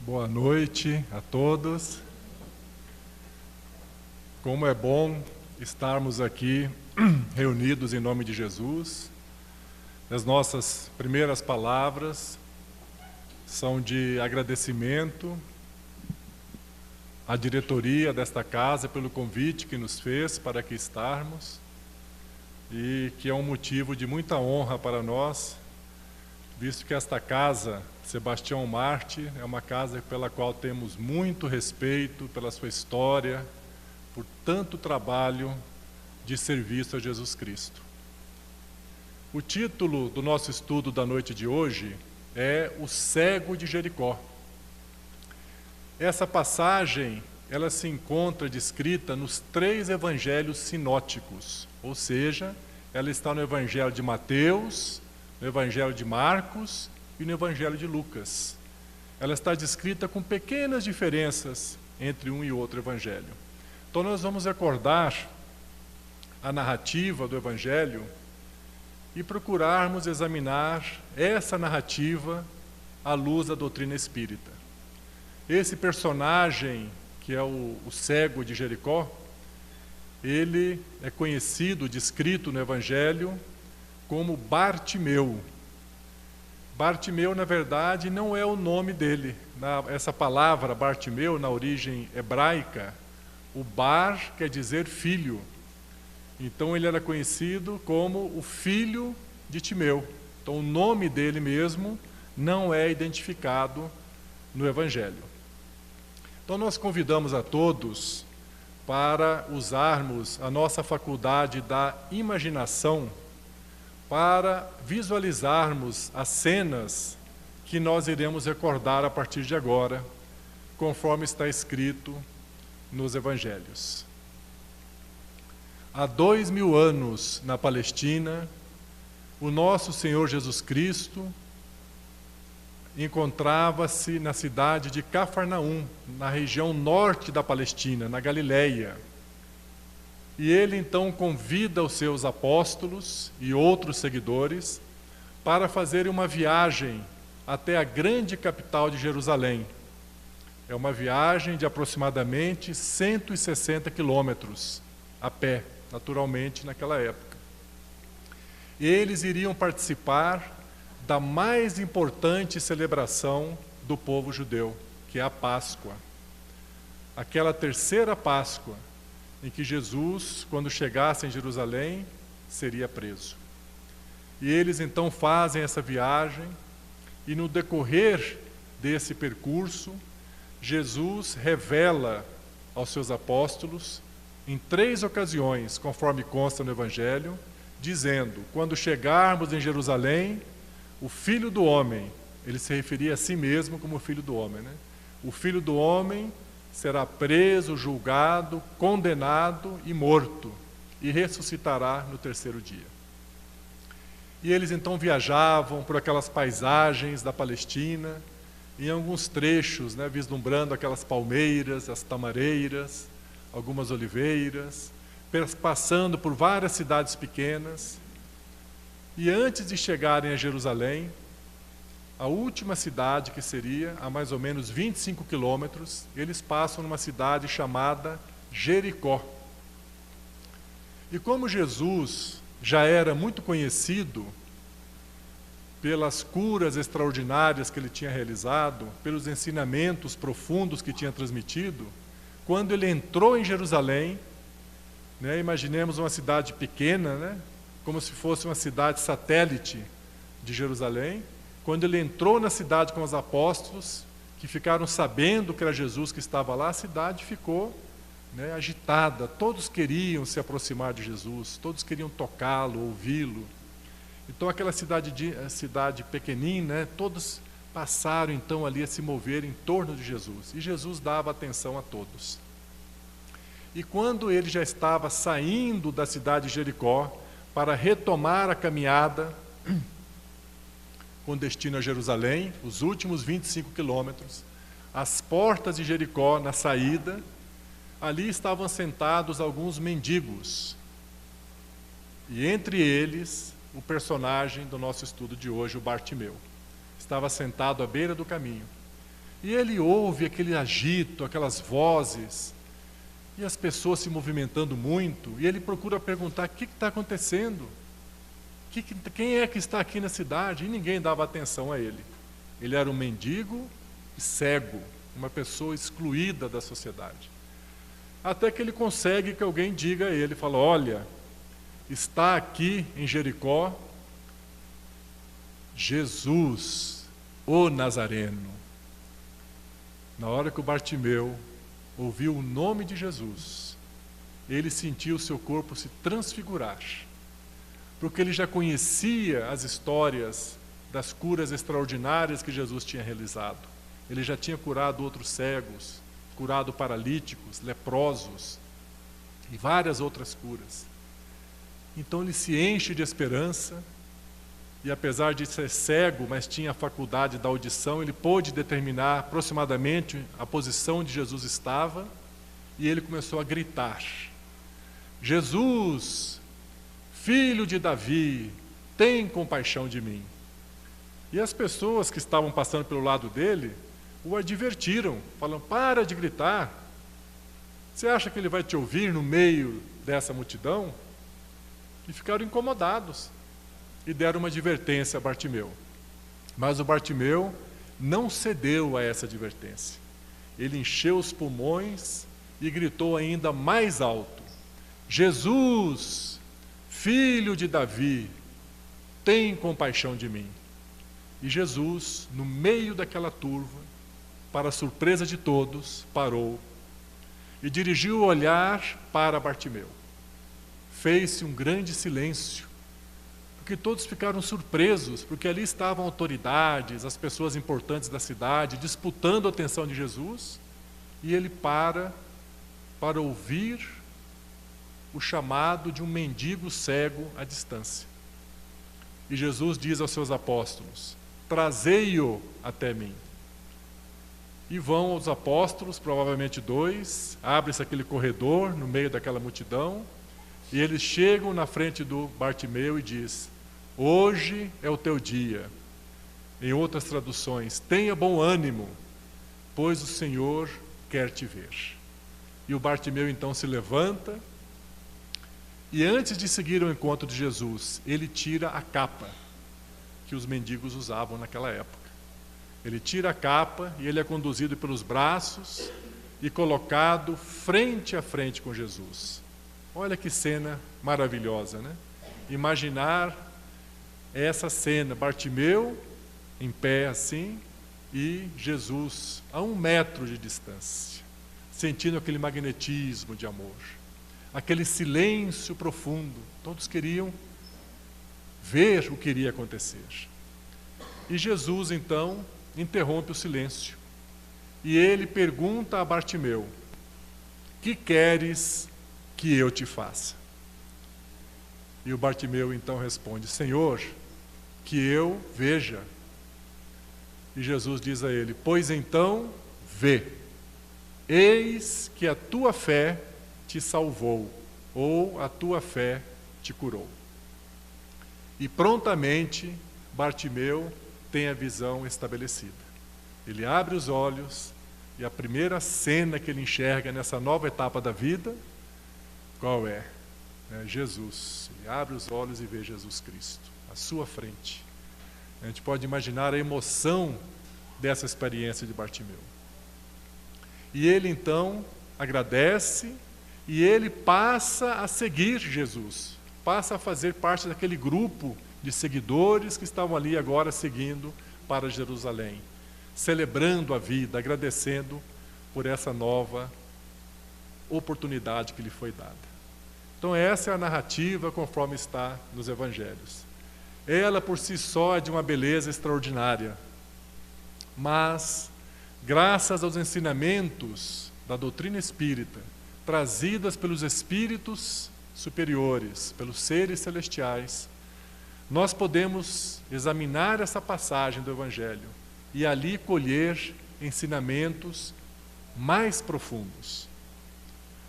Boa noite a todos. Como é bom estarmos aqui reunidos em nome de Jesus. As nossas primeiras palavras são de agradecimento à diretoria desta casa pelo convite que nos fez para aqui estarmos e que é um motivo de muita honra para nós, visto que esta casa, Sebastião Marte, é uma casa pela qual temos muito respeito, pela sua história, por tanto trabalho de serviço a Jesus Cristo. O título do nosso estudo da noite de hoje é O Cego de Jericó. Essa passagem, ela se encontra descrita nos 3 evangelhos sinóticos, ou seja, ela está no Evangelho de Mateus, no Evangelho de Marcos e no Evangelho de Lucas. Ela está descrita com pequenas diferenças entre um e outro evangelho. Então nós vamos recordar a narrativa do Evangelho e procurarmos examinar essa narrativa à luz da doutrina espírita. Esse personagem, que é o cego de Jericó, ele é conhecido, descrito no Evangelho, como Bartimeu. Bartimeu, na verdade, não é o nome dele. Essa palavra Bartimeu, na origem hebraica, o bar quer dizer filho. Então ele era conhecido como o filho de Timeu. Então o nome dele mesmo não é identificado no Evangelho. Então nós convidamos a todos para usarmos a nossa faculdade da imaginação para visualizarmos as cenas que nós iremos recordar a partir de agora, conforme está escrito nos Evangelhos. Há 2000 anos na Palestina, o nosso Senhor Jesus Cristo encontrava-se na cidade de Cafarnaum, na região norte da Palestina, na Galileia. E ele então convida os seus apóstolos e outros seguidores para fazerem uma viagem até a grande capital de Jerusalém. É uma viagem de aproximadamente 160 quilômetros a pé, naturalmente, naquela época. Eles iriam participar da mais importante celebração do povo judeu, que é a Páscoa. Aquela terceira Páscoa, em que Jesus, quando chegasse em Jerusalém, seria preso. E eles então fazem essa viagem, e no decorrer desse percurso, Jesus revela aos seus apóstolos, em 3 ocasiões, conforme consta no Evangelho, dizendo: quando chegarmos em Jerusalém, o Filho do Homem, ele se referia a si mesmo como Filho do Homem, né? O Filho do Homem será preso, julgado, condenado e morto, e ressuscitará no 3º dia. E eles então viajavam por aquelas paisagens da Palestina, em alguns trechos, né, vislumbrando aquelas palmeiras, as tamareiras, algumas oliveiras, passando por várias cidades pequenas. E antes de chegarem a Jerusalém, a última cidade, que seria a mais ou menos 25 quilômetros, eles passam numa cidade chamada Jericó. E como Jesus já era muito conhecido pelas curas extraordinárias que ele tinha realizado, pelos ensinamentos profundos que tinha transmitido, quando ele entrou em Jerusalém, né, imaginemos uma cidade pequena, né, como se fosse uma cidade satélite de Jerusalém. Quando ele entrou na cidade com os apóstolos, que ficaram sabendo que era Jesus que estava lá, a cidade ficou, né, agitada. Todos queriam se aproximar de Jesus, todos queriam tocá-lo, ouvi-lo. Então aquela cidade pequenina, né, todos passaram então ali a se mover em torno de Jesus. E Jesus dava atenção a todos. E quando ele já estava saindo da cidade de Jericó para retomar a caminhada com destino a Jerusalém, os últimos 25 quilômetros, às portas de Jericó, na saída, ali estavam sentados alguns mendigos. E entre eles, o personagem do nosso estudo de hoje, o Bartimeu. Estava sentado à beira do caminho. E ele ouve aquele agito, aquelas vozes, e as pessoas se movimentando muito, e ele procura perguntar: o que está acontecendo? Quem é que está aqui na cidade? E ninguém dava atenção a ele. Ele era um mendigo e cego, uma pessoa excluída da sociedade. Até que ele consegue que alguém diga a ele, fala: olha, está aqui em Jericó Jesus, o Nazareno. Na hora que o Bartimeu ouviu o nome de Jesus, ele sentiu o seu corpo se transfigurar, porque ele já conhecia as histórias das curas extraordinárias que Jesus tinha realizado. Ele já tinha curado outros cegos, curado paralíticos, leprosos e várias outras curas. Então ele se enche de esperança e, apesar de ser cego, mas tinha a faculdade da audição, ele pôde determinar aproximadamente a posição onde Jesus estava, e ele começou a gritar: Jesus, filho de Davi, tem compaixão de mim. E as pessoas que estavam passando pelo lado dele o advertiram, falando: para de gritar, você acha que ele vai te ouvir no meio dessa multidão? E ficaram incomodados e deram uma advertência a Bartimeu. Mas o Bartimeu não cedeu a essa advertência. Ele encheu os pulmões e gritou ainda mais alto: Jesus, filho de Davi, tem compaixão de mim. E Jesus, no meio daquela turva, para a surpresa de todos, parou e dirigiu o olhar para Bartimeu. Fez-se um grande silêncio, porque todos ficaram surpresos, porque ali estavam autoridades, as pessoas importantes da cidade, disputando a atenção de Jesus, e ele para ouvir o chamado de um mendigo cego à distância. E Jesus diz aos seus apóstolos: trazei-o até mim. E vão os apóstolos, provavelmente 2, abre-se aquele corredor no meio daquela multidão, e eles chegam na frente do Bartimeu e diz: hoje é o teu dia. Em outras traduções, tenha bom ânimo, pois o Senhor quer te ver. E o Bartimeu então se levanta, e antes de seguir ao encontro de Jesus, ele tira a capa que os mendigos usavam naquela época. Ele tira a capa e ele é conduzido pelos braços e colocado frente a frente com Jesus. Olha que cena maravilhosa, né? Imaginar essa cena, Bartimeu em pé assim e Jesus a 1 metro de distância, sentindo aquele magnetismo de amor, aquele silêncio profundo. Todos queriam ver o que iria acontecer. E Jesus então interrompe o silêncio e ele pergunta a Bartimeu: que queres que eu te faça? E o Bartimeu então responde: Senhor, que eu veja. E Jesus diz a ele: pois então vê, eis que a tua fé te salvou, ou a tua fé te curou. E prontamente Bartimeu tem a visão estabelecida. Ele abre os olhos e a primeira cena que ele enxerga nessa nova etapa da vida, qual é? É Jesus. Ele abre os olhos e vê Jesus Cristo à sua frente. A gente pode imaginar a emoção dessa experiência de Bartimeu. E ele então agradece e ele passa a seguir Jesus, passa a fazer parte daquele grupo de seguidores que estavam ali agora seguindo para Jerusalém, celebrando a vida, agradecendo por essa nova oportunidade que lhe foi dada. Então essa é a narrativa conforme está nos evangelhos. Ela por si só é de uma beleza extraordinária, mas graças aos ensinamentos da doutrina espírita, trazidas pelos espíritos superiores, pelos seres celestiais, nós podemos examinar essa passagem do Evangelho e ali colher ensinamentos mais profundos.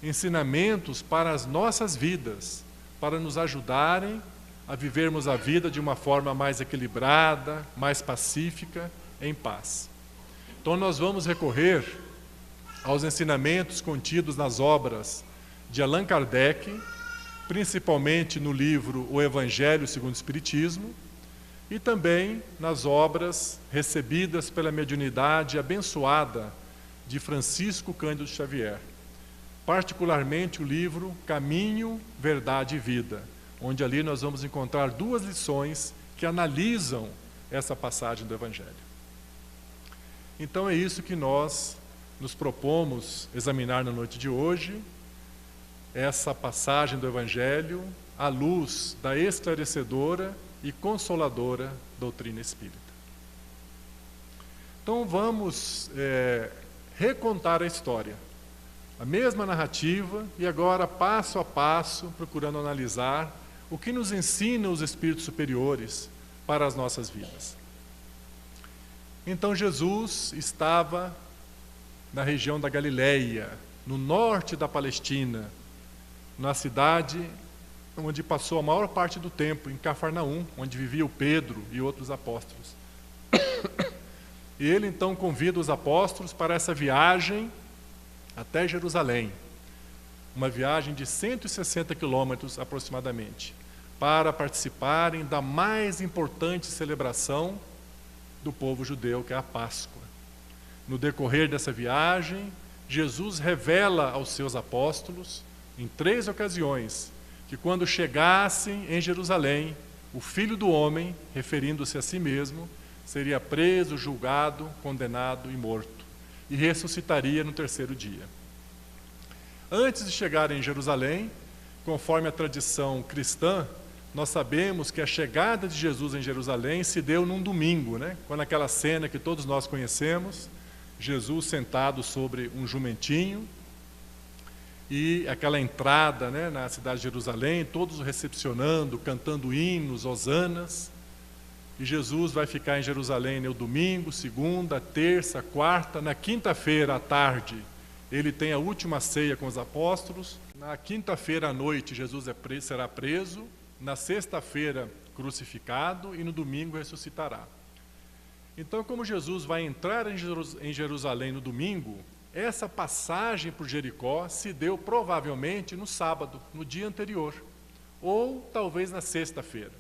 Ensinamentos para as nossas vidas, para nos ajudarem a vivermos a vida de uma forma mais equilibrada, mais pacífica, em paz. Então nós vamos recorrer aos ensinamentos contidos nas obras de Allan Kardec, principalmente no livro O Evangelho segundo o Espiritismo, e também nas obras recebidas pela mediunidade abençoada de Francisco Cândido Xavier, particularmente o livro Caminho, Verdade e Vida, onde ali nós vamos encontrar 2 lições que analisam essa passagem do Evangelho. Então é isso que nós nos propomos examinar na noite de hoje, essa passagem do Evangelho à luz da esclarecedora e consoladora doutrina espírita. Então vamos recontar a história, a mesma narrativa, e agora passo a passo, procurando analisar o que nos ensinam os espíritos superiores para as nossas vidas. Então Jesus estava na região da Galileia, no norte da Palestina, na cidade onde passou a maior parte do tempo, em Cafarnaum, onde vivia o Pedro e outros apóstolos. E ele então convida os apóstolos para essa viagem até Jerusalém, uma viagem de 160 quilômetros aproximadamente, para participarem da mais importante celebração do povo judeu, que é a Páscoa. No decorrer dessa viagem, Jesus revela aos seus apóstolos, em 3 ocasiões, que quando chegassem em Jerusalém, o Filho do Homem, referindo-se a si mesmo, seria preso, julgado, condenado e morto, e ressuscitaria no 3º dia. Antes de chegarem em Jerusalém, conforme a tradição cristã, nós sabemos que a chegada de Jesus em Jerusalém se deu num domingo, quando aquela cena que todos nós conhecemos, Jesus sentado sobre um jumentinho, e aquela entrada na cidade de Jerusalém, todos o recepcionando, cantando hinos, hosanas, e Jesus vai ficar em Jerusalém no domingo, segunda, terça, quarta, na quinta-feira à tarde, ele tem a última ceia com os apóstolos, na quinta-feira à noite Jesus será preso, na sexta-feira crucificado e no domingo ressuscitará. Então, como Jesus vai entrar em Jerusalém no domingo, essa passagem por Jericó se deu provavelmente no sábado, no dia anterior, ou talvez na sexta-feira.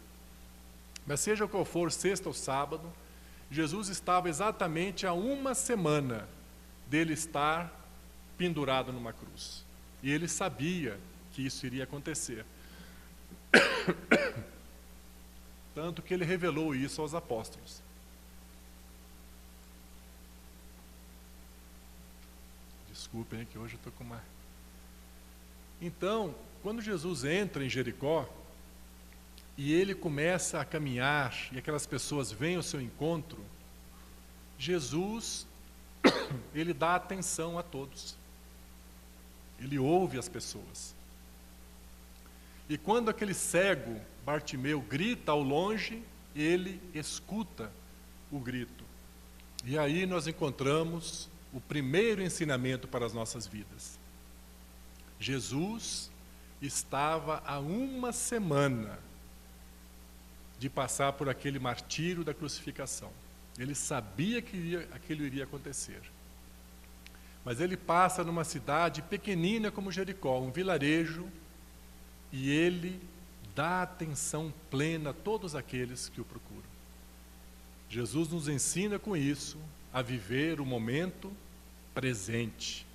Mas seja qual for, sexta ou sábado, Jesus estava exatamente a 1 semana dele estar pendurado numa cruz. E ele sabia que isso iria acontecer. Tanto que ele revelou isso aos apóstolos. Desculpem que hoje eu estou com uma... Então, quando Jesus entra em Jericó, e ele começa a caminhar, e aquelas pessoas vêm ao seu encontro, Jesus, ele dá atenção a todos. Ele ouve as pessoas. E quando aquele cego, Bartimeu, grita ao longe, ele escuta o grito. E aí nós encontramos o primeiro ensinamento para as nossas vidas. Jesus estava a 1 semana de passar por aquele martírio da crucificação. Ele sabia que aquilo iria acontecer. Mas ele passa numa cidade pequenina como Jericó, um vilarejo, e ele dá atenção plena a todos aqueles que o procuram. Jesus nos ensina com isso a viver o momento presente.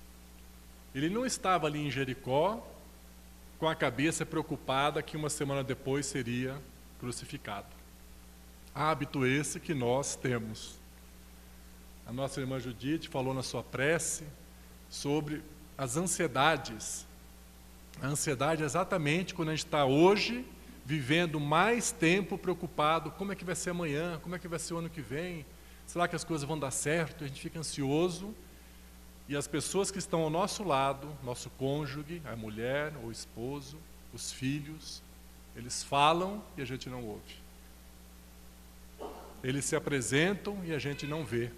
Ele não estava ali em Jericó com a cabeça preocupada que 1 semana depois seria crucificado. Hábito esse que nós temos. A nossa irmã Judite falou na sua prece sobre as ansiedades. A ansiedade é exatamente quando a gente está hoje vivendo mais tempo preocupado, como é que vai ser amanhã, como é que vai ser o ano que vem, será que as coisas vão dar certo? A gente fica ansioso, e as pessoas que estão ao nosso lado, nosso cônjuge, a mulher, o esposo, os filhos, eles falam e a gente não ouve. Eles se apresentam e a gente não vê.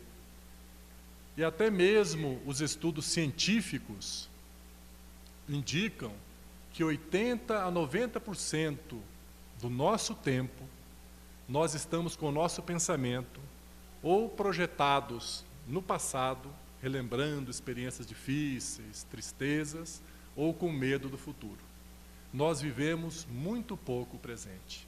E até mesmo os estudos científicos indicam que 80% a 90% do nosso tempo nós estamos com o nosso pensamento ou projetados no passado, relembrando experiências difíceis, tristezas, ou com medo do futuro. Nós vivemos muito pouco o presente.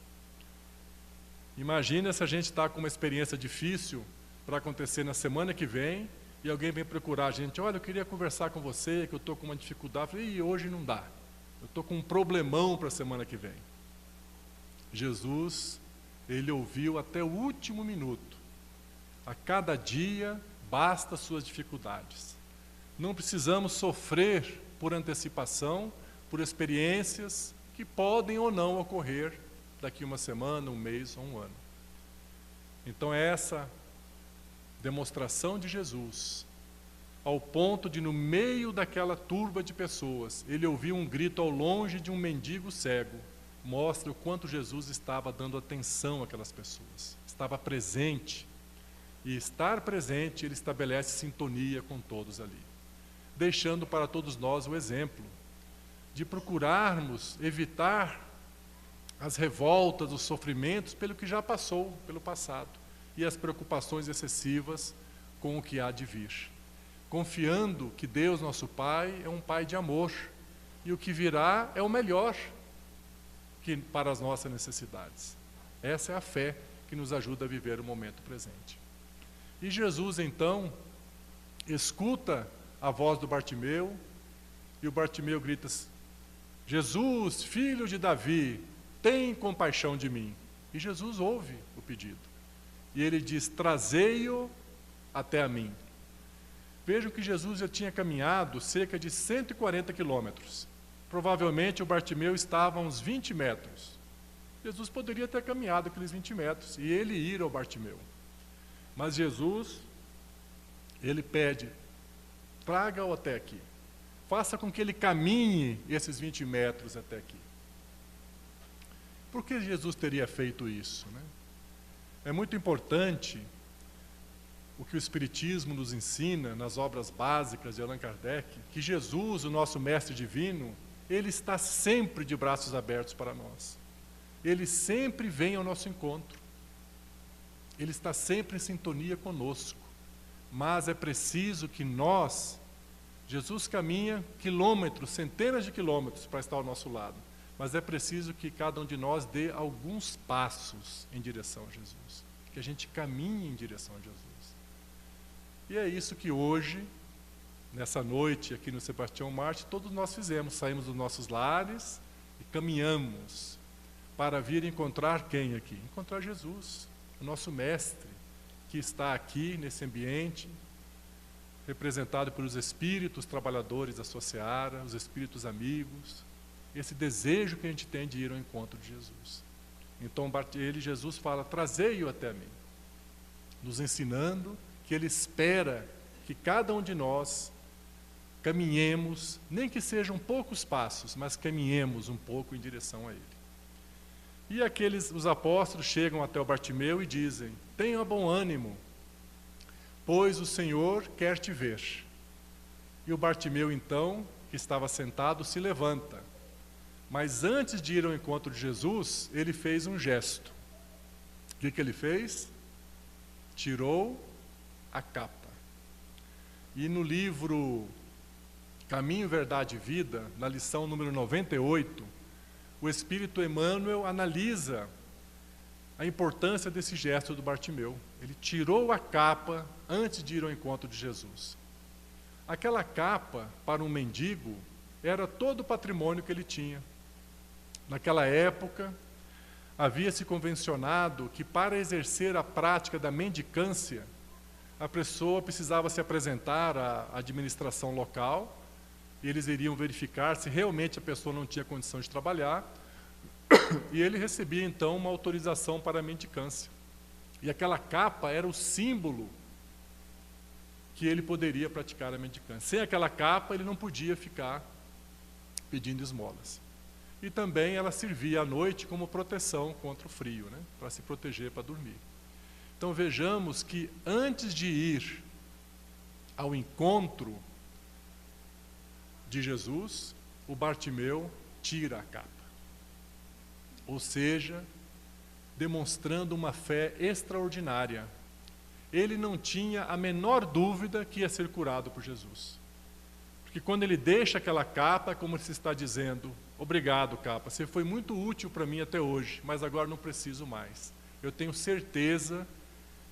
Imagina se a gente está com uma experiência difícil para acontecer na semana que vem, e alguém vem procurar a gente, olha, eu queria conversar com você, que eu estou com uma dificuldade. Eu falei, hoje não dá, eu estou com um problemão para a semana que vem. Jesus, ele ouviu até o último minuto. A cada dia basta as suas dificuldades. Não precisamos sofrer por antecipação, por experiências que podem ou não ocorrer daqui uma semana, um mês ou um ano. Então essa demonstração de Jesus, ao ponto de, no meio daquela turba de pessoas, ele ouviu um grito ao longe de um mendigo cego, mostra o quanto Jesus estava dando atenção àquelas pessoas, estava presente, e estar presente, ele estabelece sintonia com todos ali, deixando para todos nós o exemplo de procurarmos evitar as revoltas, os sofrimentos pelo que já passou, pelo passado, e as preocupações excessivas com o que há de vir, confiando que Deus, nosso Pai, é um Pai de amor, e o que virá é o melhor para as nossas necessidades. Essa é a fé que nos ajuda a viver o momento presente. E Jesus, então, escuta a voz do Bartimeu, e o Bartimeu grita, Jesus, filho de Davi, tem compaixão de mim. E Jesus ouve o pedido. E ele diz, trazei-o até a mim. Vejam que Jesus já tinha caminhado cerca de 140 quilômetros. Provavelmente o Bartimeu estava a uns 20 metros. Jesus poderia ter caminhado aqueles 20 metros e ele ir ao Bartimeu. Mas Jesus, ele pede, traga-o até aqui. Faça com que ele caminhe esses 20 metros até aqui. Por que Jesus teria feito isso, né? É muito importante o que o Espiritismo nos ensina nas obras básicas de Allan Kardec, que Jesus, o nosso Mestre Divino, ele está sempre de braços abertos para nós. Ele sempre vem ao nosso encontro. Ele está sempre em sintonia conosco. Mas é preciso que nós, Jesus caminha quilômetros, centenas de quilômetros para estar ao nosso lado. Mas é preciso que cada um de nós dê alguns passos em direção a Jesus. Que a gente caminhe em direção a Jesus. E é isso que hoje, nessa noite aqui no Sebastião Marte, todos nós fizemos. Saímos dos nossos lares e caminhamos para vir encontrar quem aqui? Encontrar Jesus, o nosso Mestre, que está aqui nesse ambiente, representado pelos espíritos trabalhadores da sua seara, os espíritos amigos, esse desejo que a gente tem de ir ao encontro de Jesus. Então Jesus fala, trazei-o até mim, nos ensinando que ele espera que cada um de nós caminhemos, nem que sejam poucos passos, mas caminhemos um pouco em direção a ele. E os apóstolos chegam até o Bartimeu e dizem, tenha bom ânimo, pois o Senhor quer te ver. E o Bartimeu então, que estava sentado, se levanta. Mas antes de ir ao encontro de Jesus, ele fez um gesto. O que ele fez? Tirou a capa. E no livro Caminho, Verdade e Vida, na lição número 98, o Espírito Emmanuel analisa a importância desse gesto do Bartimeu. Ele tirou a capa antes de ir ao encontro de Jesus. Aquela capa, para um mendigo, era todo o patrimônio que ele tinha. Naquela época, havia-se convencionado que para exercer a prática da mendicância, a pessoa precisava se apresentar à administração local, e eles iriam verificar se realmente a pessoa não tinha condição de trabalhar, e ele recebia então uma autorização para a mendicância. E aquela capa era o símbolo que ele poderia praticar a mendicância. Sem aquela capa, ele não podia ficar pedindo esmolas. E também ela servia à noite como proteção contra o frio, né? Para se proteger, para dormir. Então vejamos que antes de ir ao encontro de Jesus, o Bartimeu tira a capa. Ou seja, demonstrando uma fé extraordinária. ele não tinha a menor dúvida que ia ser curado por Jesus. Porque quando ele deixa aquela capa, é como se está dizendo: obrigado, capa, você foi muito útil para mim até hoje, mas agora não preciso mais. Eu tenho certeza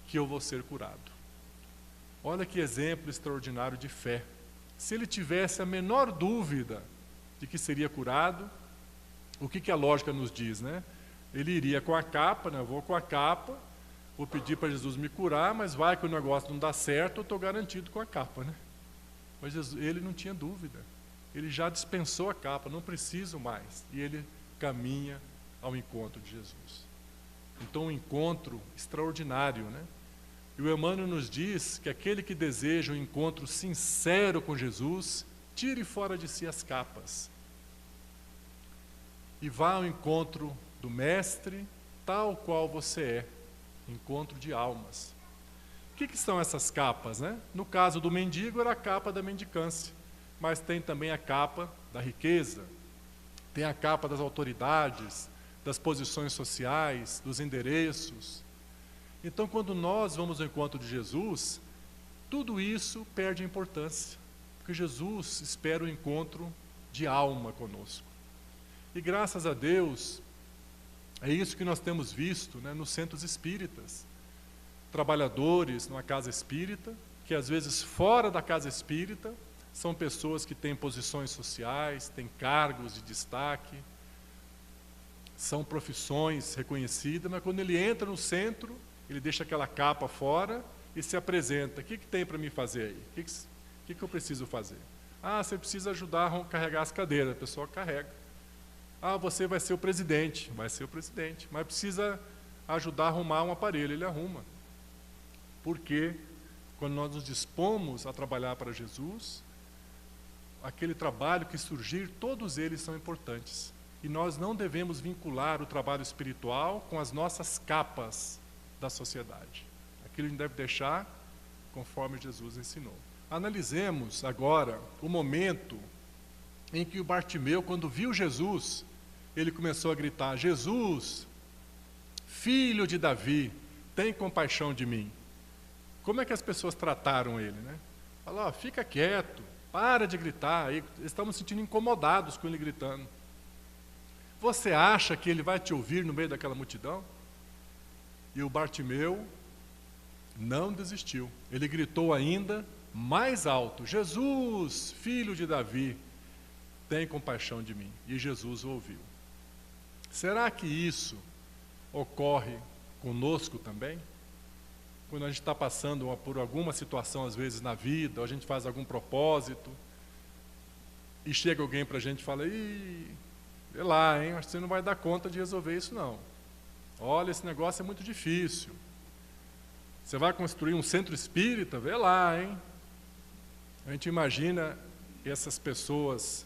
que eu vou ser curado. Olha que exemplo extraordinário de fé. Se ele tivesse a menor dúvida de que seria curado, o que a lógica nos diz, né? Ele iria com a capa, né? Eu vou com a capa, vou pedir para Jesus me curar, mas vai que o negócio não dá certo, eu estou garantido com a capa, né? Mas Jesus, ele não tinha dúvida. Ele já dispensou a capa, não preciso mais. E ele caminha ao encontro de Jesus. Então, um encontro extraordinário, né? E o Emmanuel nos diz que aquele que deseja um encontro sincero com Jesus, tire fora de si as capas e vá ao encontro do Mestre, tal qual você é, encontro de almas. O que são essas capas, né? No caso do mendigo, era a capa da mendicância, mas tem também a capa da riqueza, tem a capa das autoridades, das posições sociais, dos endereços. Então, quando nós vamos ao encontro de Jesus, tudo isso perde importância, porque Jesus espera o encontro de alma conosco. E graças a Deus, é isso que nós temos visto, né, nos centros espíritas. Trabalhadores numa casa espírita, que às vezes fora da casa espírita, são pessoas que têm posições sociais, têm cargos de destaque, são profissões reconhecidas, mas quando ele entra no centro, ele deixa aquela capa fora e se apresenta. O que tem para mim fazer aí? O que eu preciso fazer? Ah, você precisa ajudar a carregar as cadeiras. A pessoa carrega. Ah, você vai ser o presidente. Vai ser o presidente. Mas precisa ajudar a arrumar um aparelho. Ele arruma. Porque quando nós nos dispomos a trabalhar para Jesus, aquele trabalho que surgir, todos eles são importantes. E nós não devemos vincular o trabalho espiritual com as nossas capas da sociedade. Aquilo a gente deve deixar conforme Jesus ensinou. Analisemos agora o momento em que o Bartimeu, quando viu Jesus, ele começou a gritar: Jesus, filho de Davi, tem compaixão de mim. Como é que as pessoas trataram ele, né? Falaram: fica quieto, para de gritar. Eles estavam se sentindo incomodados com ele gritando. Você acha que ele vai te ouvir no meio daquela multidão? E o Bartimeu não desistiu. Ele gritou ainda mais alto: Jesus, filho de Davi, tem compaixão de mim. E Jesus o ouviu. Será que isso ocorre conosco também? Quando a gente está passando por alguma situação, às vezes na vida, ou a gente faz algum propósito, e chega alguém para a gente e fala: ih, vê lá, hein, acho que você não vai dar conta de resolver isso não. Olha, esse negócio é muito difícil. Você vai construir um centro espírita? Vê lá, hein? A gente imagina essas pessoas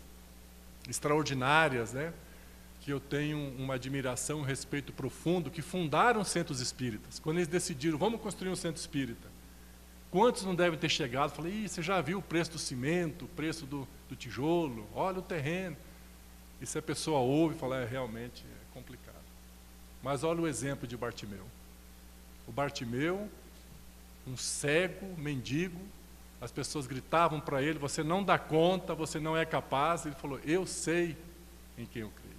extraordinárias, né? Que eu tenho uma admiração, um respeito profundo, que fundaram centros espíritas. Quando eles decidiram: vamos construir um centro espírita. Quantos não devem ter chegado e falado: ih, você já viu o preço do cimento, o preço do tijolo? Olha o terreno. E se a pessoa ouve e fala: realmente é complicado. Mas olha o exemplo de Bartimeu. O Bartimeu, um cego, mendigo, as pessoas gritavam para ele: você não dá conta, você não é capaz. Ele falou: eu sei em quem eu creio,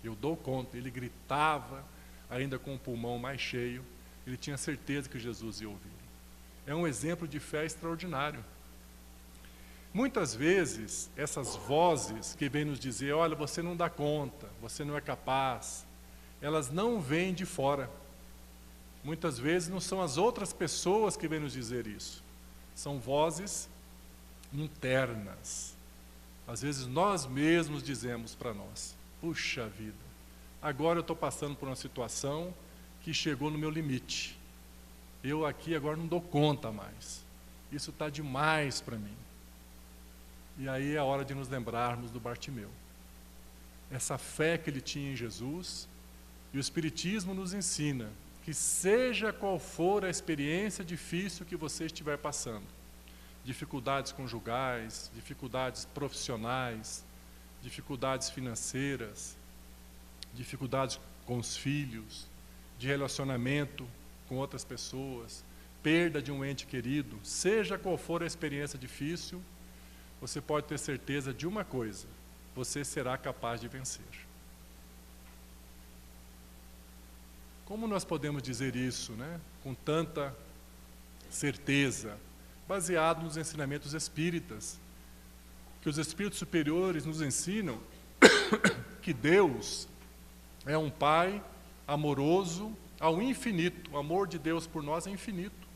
eu dou conta. Ele gritava, ainda com o pulmão mais cheio, ele tinha certeza que Jesus ia ouvir. É um exemplo de fé extraordinário. Muitas vezes, essas vozes que vêm nos dizer: olha, você não dá conta, você não é capaz, elas não vêm de fora. Muitas vezes não são as outras pessoas que vêm nos dizer isso. São vozes internas. Às vezes nós mesmos dizemos para nós: puxa vida, agora eu estou passando por uma situação que chegou no meu limite. Eu aqui agora não dou conta mais. Isso está demais para mim. E aí é a hora de nos lembrarmos do Bartimeu. Essa fé que ele tinha em Jesus. E o Espiritismo nos ensina que seja qual for a experiência difícil que você estiver passando, dificuldades conjugais, dificuldades profissionais, dificuldades financeiras, dificuldades com os filhos, de relacionamento com outras pessoas, perda de um ente querido, seja qual for a experiência difícil, você pode ter certeza de uma coisa: você será capaz de vencer. Como nós podemos dizer isso, né, com tanta certeza? Baseado nos ensinamentos espíritas, que os espíritos superiores nos ensinam que Deus é um Pai amoroso ao infinito. O amor de Deus por nós é infinito.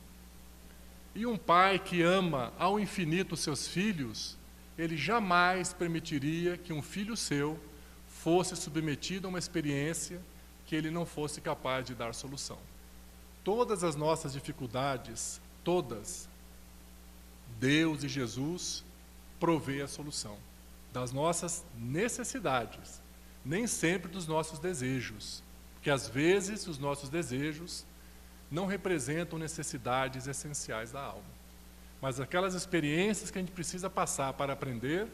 E um pai que ama ao infinito os seus filhos, ele jamais permitiria que um filho seu fosse submetido a uma experiência que ele não fosse capaz de dar solução. Todas as nossas dificuldades, todas, Deus e Jesus provê a solução das nossas necessidades, nem sempre dos nossos desejos, porque às vezes os nossos desejos não representam necessidades essenciais da alma. Mas aquelas experiências que a gente precisa passar para aprender,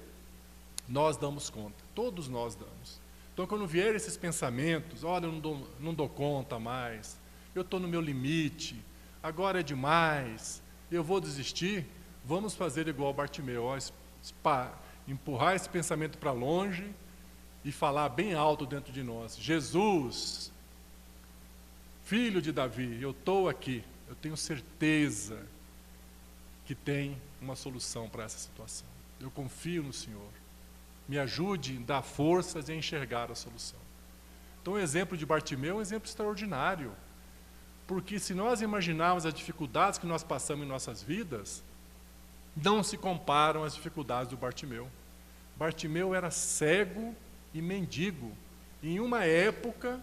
nós damos conta, todos nós damos. Então, quando vier esses pensamentos, olha, eu não dou conta mais, eu estou no meu limite, agora é demais, eu vou desistir, vamos fazer igual Bartimeu, empurrar esse pensamento para longe e falar bem alto dentro de nós: Jesus, Filho de Davi, eu estou aqui, eu tenho certeza que tem uma solução para essa situação. Eu confio no Senhor. Me ajude a dar forças e a enxergar a solução. Então o exemplo de Bartimeu é um exemplo extraordinário, porque se nós imaginarmos as dificuldades que nós passamos em nossas vidas, não se comparam às dificuldades do Bartimeu. Bartimeu era cego e mendigo, em uma época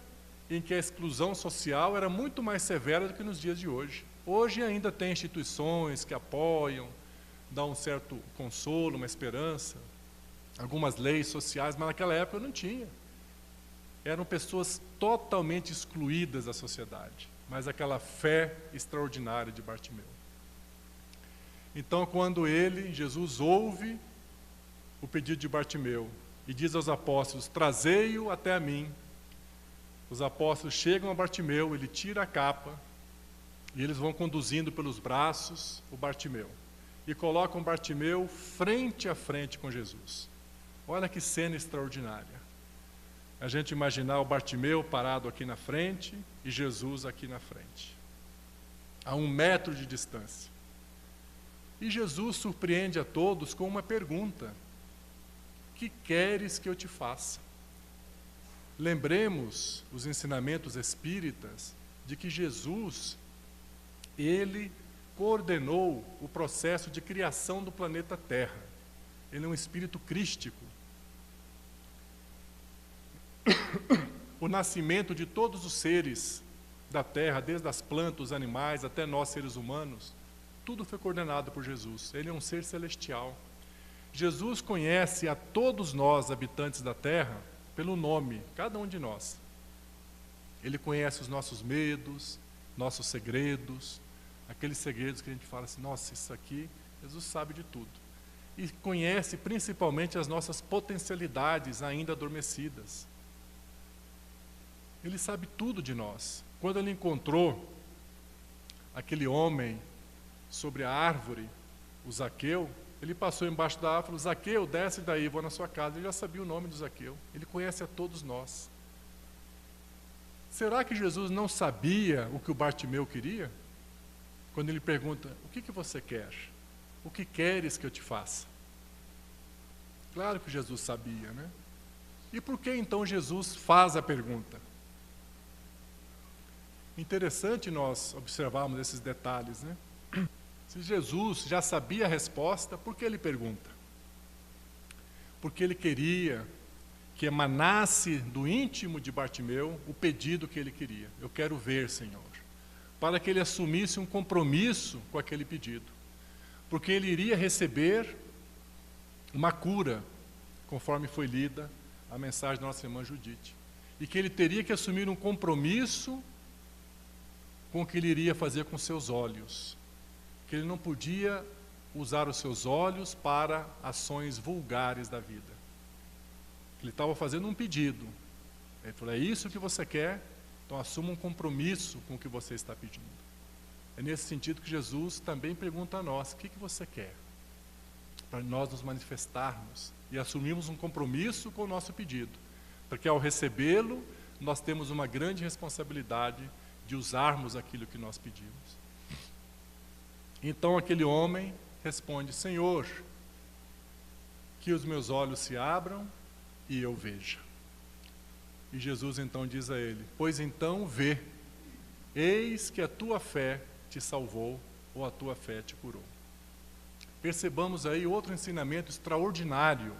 em que a exclusão social era muito mais severa do que nos dias de hoje. Hoje ainda tem instituições que apoiam, dão um certo consolo, uma esperança, algumas leis sociais, mas naquela época não tinha. Eram pessoas totalmente excluídas da sociedade, mas aquela fé extraordinária de Bartimeu. Então, quando Jesus ouve o pedido de Bartimeu e diz aos apóstolos: trazei-o até a mim, os apóstolos chegam a Bartimeu, ele tira a capa e eles vão conduzindo pelos braços o Bartimeu e colocam Bartimeu frente a frente com Jesus. Olha que cena extraordinária. A gente imaginar o Bartimeu parado aqui na frente e Jesus aqui na frente, a 1 metro de distância. E Jesus surpreende a todos com uma pergunta: que queres que eu te faça? Lembremos os ensinamentos espíritas de que Jesus, ele coordenou o processo de criação do planeta Terra. Ele é um espírito crístico. O nascimento de todos os seres da Terra, desde as plantas, os animais, até nós seres humanos, tudo foi coordenado por Jesus. Ele é um ser celestial. Jesus conhece a todos nós, habitantes da Terra, pelo nome, cada um de nós. Ele conhece os nossos medos, nossos segredos, aqueles segredos que a gente fala assim: nossa, isso aqui, Jesus sabe de tudo. E conhece principalmente as nossas potencialidades ainda adormecidas. Ele sabe tudo de nós. Quando ele encontrou aquele homem sobre a árvore, o Zaqueu, ele passou embaixo da árvore e falou: Zaqueu, desce daí, vou na sua casa. Ele já sabia o nome do Zaqueu. Ele conhece a todos nós. Será que Jesus não sabia o que o Bartimeu queria? Quando ele pergunta: o que você quer? O que queres que eu te faça? Claro que Jesus sabia, né? E por que então Jesus faz a pergunta? Interessante nós observarmos esses detalhes, né? Se Jesus já sabia a resposta, por que ele pergunta? Porque ele queria que emanasse do íntimo de Bartimeu o pedido que ele queria. Eu quero ver, Senhor. Para que ele assumisse um compromisso com aquele pedido. Porque ele iria receber uma cura, conforme foi lida a mensagem da nossa irmã Judite. E que ele teria que assumir um compromisso com o que ele iria fazer com seus olhos. Que ele não podia usar os seus olhos para ações vulgares da vida. Ele estava fazendo um pedido. Ele falou: é isso que você quer? Então assuma um compromisso com o que você está pedindo. É nesse sentido que Jesus também pergunta a nós: o que você quer? Para nós nos manifestarmos e assumirmos um compromisso com o nosso pedido, porque ao recebê-lo, nós temos uma grande responsabilidade de usarmos aquilo que nós pedimos. Então aquele homem responde: Senhor, que os meus olhos se abram e eu veja. E Jesus então diz a ele: pois então vê, eis que a tua fé te salvou, ou a tua fé te curou. Percebamos aí outro ensinamento extraordinário.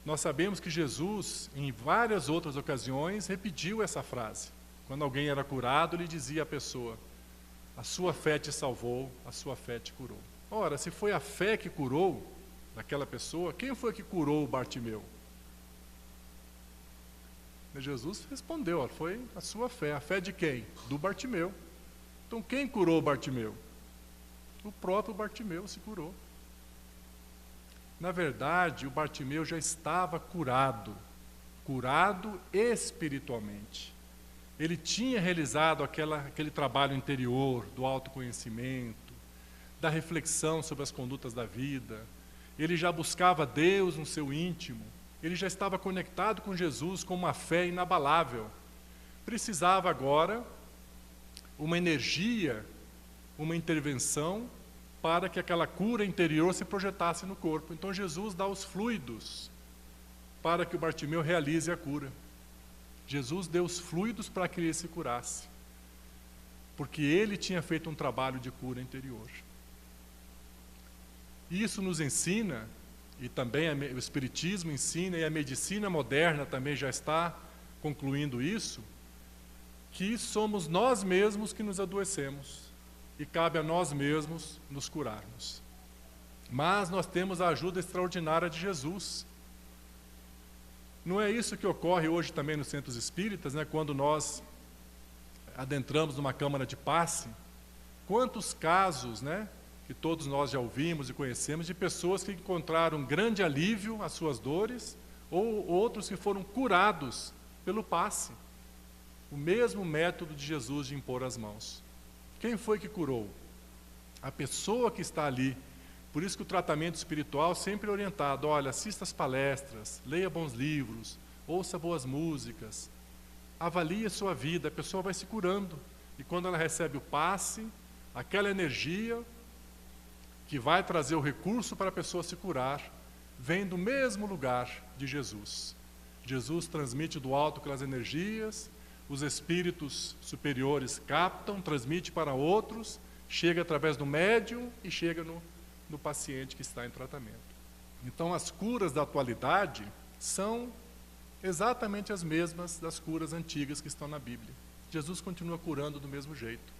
Nós sabemos que Jesus, em várias outras ocasiões, repetiu essa frase. Quando alguém era curado, ele dizia à pessoa: a sua fé te salvou, a sua fé te curou. Ora, se foi a fé que curou daquela pessoa, quem foi que curou o Bartimeu? E Jesus respondeu: ó, foi a sua fé. A fé de quem? Do Bartimeu. Então quem curou o Bartimeu? O próprio Bartimeu se curou. Na verdade, o Bartimeu já estava curado espiritualmente. Ele tinha realizado aquele trabalho interior do autoconhecimento, da reflexão sobre as condutas da vida. Ele já buscava Deus no seu íntimo. Ele já estava conectado com Jesus com uma fé inabalável. Precisava agora uma energia, uma intervenção para que aquela cura interior se projetasse no corpo. Então Jesus dá os fluidos para que o Bartimeu realize a cura. Jesus deu os fluidos para que ele se curasse, porque ele tinha feito um trabalho de cura interior. E isso nos ensina, e também o Espiritismo ensina, e a medicina moderna também já está concluindo isso, que somos nós mesmos que nos adoecemos, e cabe a nós mesmos nos curarmos. Mas nós temos a ajuda extraordinária de Jesus. Não é isso que ocorre hoje também nos centros espíritas, né? Quando nós adentramos numa câmara de passe, quantos casos, né, que todos nós já ouvimos e conhecemos, de pessoas que encontraram grande alívio às suas dores, ou outros que foram curados pelo passe. O mesmo método de Jesus de impor as mãos. Quem foi que curou? A pessoa que está ali. Por isso que o tratamento espiritual sempre é orientado: olha, assista as palestras, leia bons livros, ouça boas músicas, avalie a sua vida, a pessoa vai se curando. E quando ela recebe o passe, aquela energia que vai trazer o recurso para a pessoa se curar, vem do mesmo lugar de Jesus. Jesus transmite do alto aquelas energias, os espíritos superiores captam, transmite para outros, chega através do médium e chega no paciente que está em tratamento. Então as curas da atualidade são exatamente as mesmas das curas antigas que estão na Bíblia. Jesus continua curando do mesmo jeito.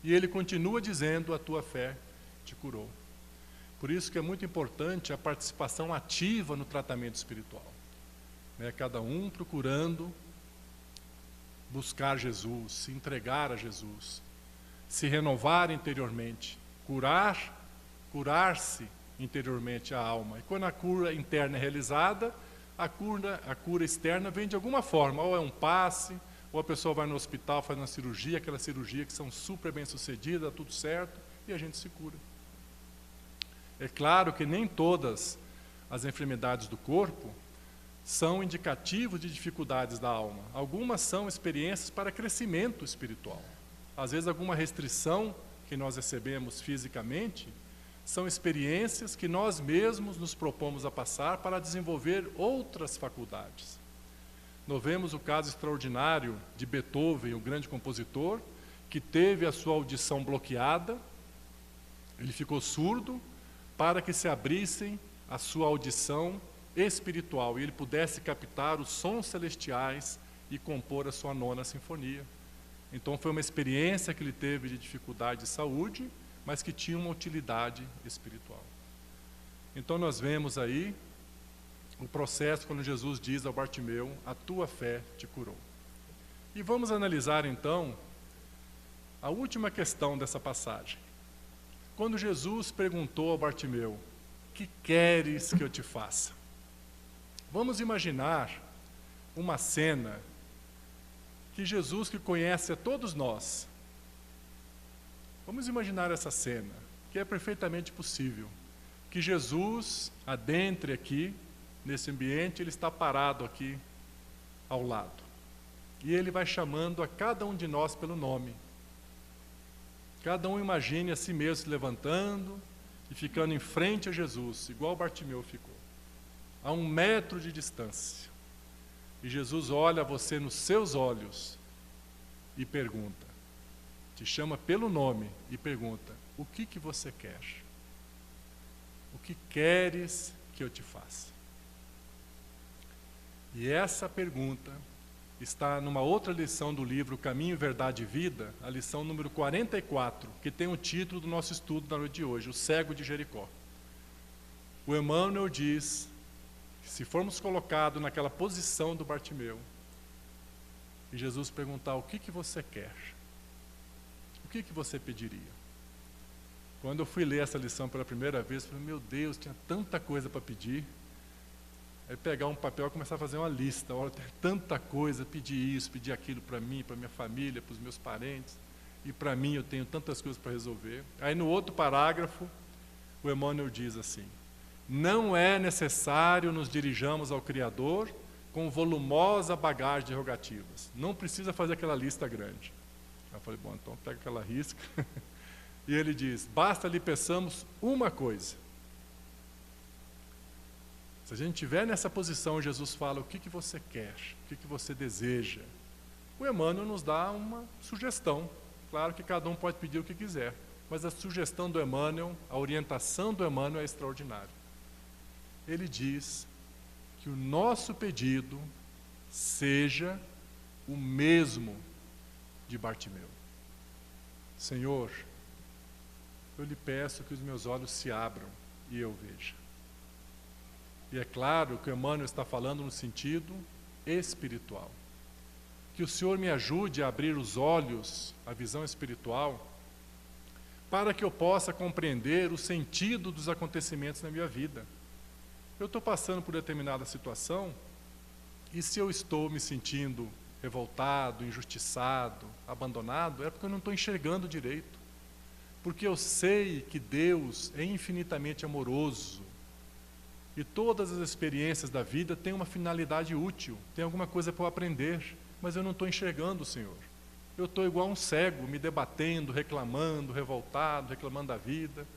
E ele continua dizendo: a tua fé te curou. Por isso que é muito importante a participação ativa no tratamento espiritual. Né? Cada um procurando buscar Jesus, se entregar a Jesus, se renovar interiormente, curar-se interiormente a alma. E quando a cura interna é realizada, a cura externa vem de alguma forma, ou é um passe, ou a pessoa vai no hospital, faz uma cirurgia, aquela cirurgia que são super bem sucedidas, tudo certo, e a gente se cura. É claro que nem todas as enfermidades do corpo são indicativos de dificuldades da alma. Algumas são experiências para crescimento espiritual. Às vezes alguma restrição que nós recebemos fisicamente são experiências que nós mesmos nos propomos a passar para desenvolver outras faculdades. Nós vemos o caso extraordinário de Beethoven, o grande compositor, que teve a sua audição bloqueada, ele ficou surdo, para que se abrissem a sua audição espiritual e ele pudesse captar os sons celestiais e compor a sua 9ª sinfonia. Então foi uma experiência que ele teve de dificuldade de saúde, mas que tinha uma utilidade espiritual. Então nós vemos aí o processo quando Jesus diz ao Bartimeu: a tua fé te curou. E vamos analisar então a última questão dessa passagem. Quando Jesus perguntou ao Bartimeu: que queres que eu te faça? Vamos imaginar uma cena que Jesus, que conhece a todos nós, Vamos imaginar essa cena, que é perfeitamente possível. Que Jesus adentre aqui, nesse ambiente, ele está parado aqui ao lado. E ele vai chamando a cada um de nós pelo nome. Cada um imagine a si mesmo se levantando e ficando em frente a Jesus, igual Bartimeu ficou, a 1 metro de distância. E Jesus olha você nos seus olhos e pergunta, te chama pelo nome e pergunta, o que você quer? O que queres que eu te faça? E essa pergunta está numa outra lição do livro Caminho, Verdade e Vida, a lição número 44, que tem o título do nosso estudo da noite de hoje, o cego de Jericó. O Emmanuel diz que se formos colocados naquela posição do Bartimeu, e Jesus perguntar, o que você quer? O que você pediria? Quando eu fui ler essa lição pela primeira vez, eu falei, meu Deus, tinha tanta coisa para pedir. Aí pegar um papel e começar a fazer uma lista. Olha, tem tanta coisa, pedir isso, pedir aquilo para mim, para minha família, para os meus parentes. E para mim eu tenho tantas coisas para resolver. Aí no outro parágrafo, o Emmanuel diz assim, não é necessário nos dirijamos ao Criador com volumosa bagagem de rogativas. Não precisa fazer aquela lista grande. Aí eu falei, bom, então pega aquela risca. E ele diz, basta lhe peçamos uma coisa. Se a gente estiver nessa posição, Jesus fala, o que você quer? O que você deseja? O Emmanuel nos dá uma sugestão. Claro que cada um pode pedir o que quiser, mas a sugestão do Emmanuel, a orientação do Emmanuel é extraordinária. Ele diz que o nosso pedido seja o mesmo de Bartimeu. Senhor, eu lhe peço que os meus olhos se abram e eu veja. E é claro que o Emmanuel está falando no sentido espiritual. Que o Senhor me ajude a abrir os olhos, a visão espiritual, para que eu possa compreender o sentido dos acontecimentos na minha vida. Eu estou passando por determinada situação, e se eu estou me sentindo revoltado, injustiçado, abandonado, é porque eu não estou enxergando direito. Porque eu sei que Deus é infinitamente amoroso e todas as experiências da vida têm uma finalidade útil, tem alguma coisa para eu aprender, mas eu não estou enxergando o Senhor. Eu estou igual um cego, me debatendo, reclamando, revoltado, reclamando da vida.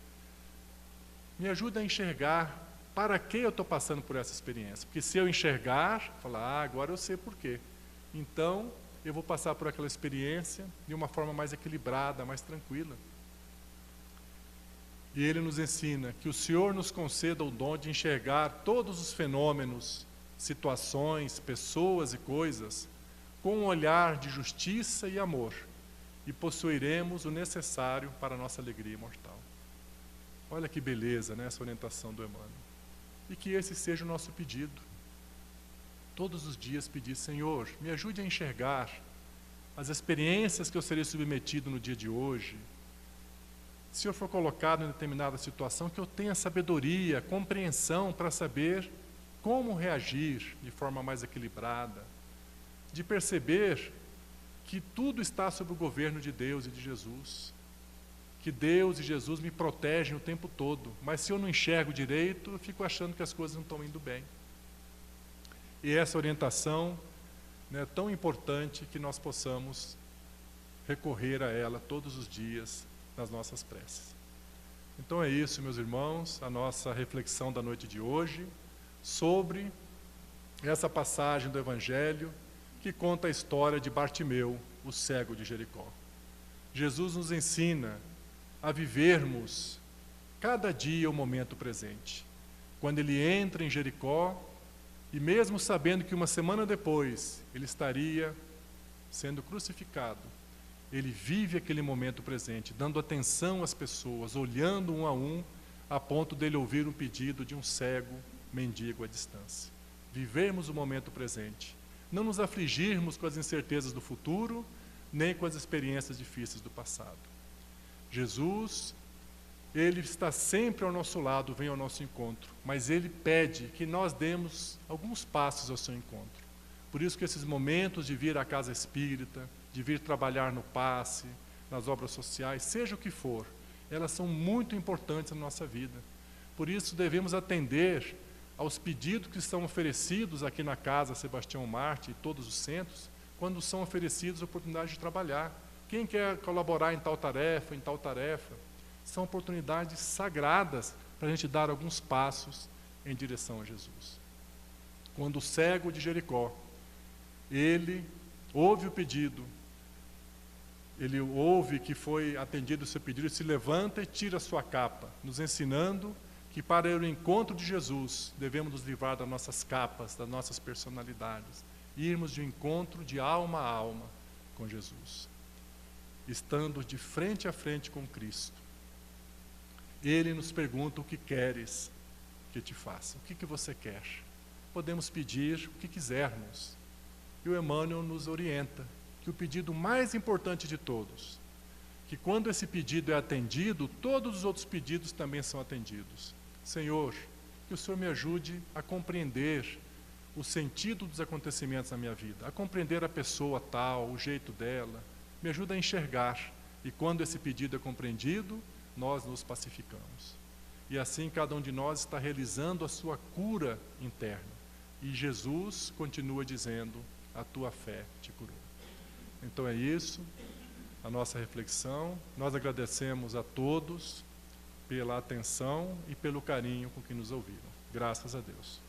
Me ajuda a enxergar para que eu estou passando por essa experiência. Porque se eu enxergar, falar, agora eu sei por quê. Então, eu vou passar por aquela experiência de uma forma mais equilibrada, mais tranquila. E ele nos ensina que o Senhor nos conceda o dom de enxergar todos os fenômenos, situações, pessoas e coisas com um olhar de justiça e amor, e possuiremos o necessário para a nossa alegria imortal. Olha que beleza, né, essa orientação do Emmanuel. E que esse seja o nosso pedido. Todos os dias pedir, Senhor, me ajude a enxergar as experiências que eu serei submetido no dia de hoje. Se eu for colocado em determinada situação, que eu tenha sabedoria, compreensão para saber como reagir de forma mais equilibrada, de perceber que tudo está sob o governo de Deus e de Jesus, que Deus e Jesus me protegem o tempo todo, mas se eu não enxergo direito, eu fico achando que as coisas não estão indo bem. E essa orientação é tão importante que nós possamos recorrer a ela todos os dias, nas nossas preces. Então é isso, meus irmãos, a nossa reflexão da noite de hoje sobre essa passagem do Evangelho que conta a história de Bartimeu, o cego de Jericó. Jesus nos ensina a vivermos cada dia o momento presente. Quando ele entra em Jericó, e mesmo sabendo que uma semana depois ele estaria sendo crucificado, ele vive aquele momento presente, dando atenção às pessoas, olhando um a um, a ponto dele ouvir um pedido de um cego mendigo à distância. Vivermos o momento presente, não nos afligirmos com as incertezas do futuro, nem com as experiências difíceis do passado. Jesus, ele está sempre ao nosso lado, vem ao nosso encontro, mas ele pede que nós demos alguns passos ao seu encontro. Por isso que esses momentos de vir à casa espírita, de vir trabalhar no passe, nas obras sociais, seja o que for, elas são muito importantes na nossa vida. Por isso, devemos atender aos pedidos que são oferecidos aqui na Casa Sebastião Marte e todos os centros, quando são oferecidas oportunidades de trabalhar. Quem quer colaborar em tal tarefa, são oportunidades sagradas para a gente dar alguns passos em direção a Jesus. Quando o cego de Jericó, ele ouve o pedido, ele ouve que foi atendido o seu pedido, ele se levanta e tira a sua capa, nos ensinando que para ir ao encontro de Jesus, devemos nos livrar das nossas capas, das nossas personalidades, irmos de encontro de alma a alma com Jesus, estando de frente a frente com Cristo. Ele nos pergunta: o que queres que te faça? O que você quer? Podemos pedir o que quisermos. E o Emmanuel nos orienta que o pedido mais importante de todos, que quando esse pedido é atendido, todos os outros pedidos também são atendidos. Senhor, que o Senhor me ajude a compreender o sentido dos acontecimentos na minha vida, a compreender a pessoa tal, o jeito dela, me ajuda a enxergar. E quando esse pedido é compreendido, nós nos pacificamos. E assim cada um de nós está realizando a sua cura interna. E Jesus continua dizendo: a tua fé te curou. Então é isso, a nossa reflexão. Nós agradecemos a todos pela atenção e pelo carinho com que nos ouviram. Graças a Deus.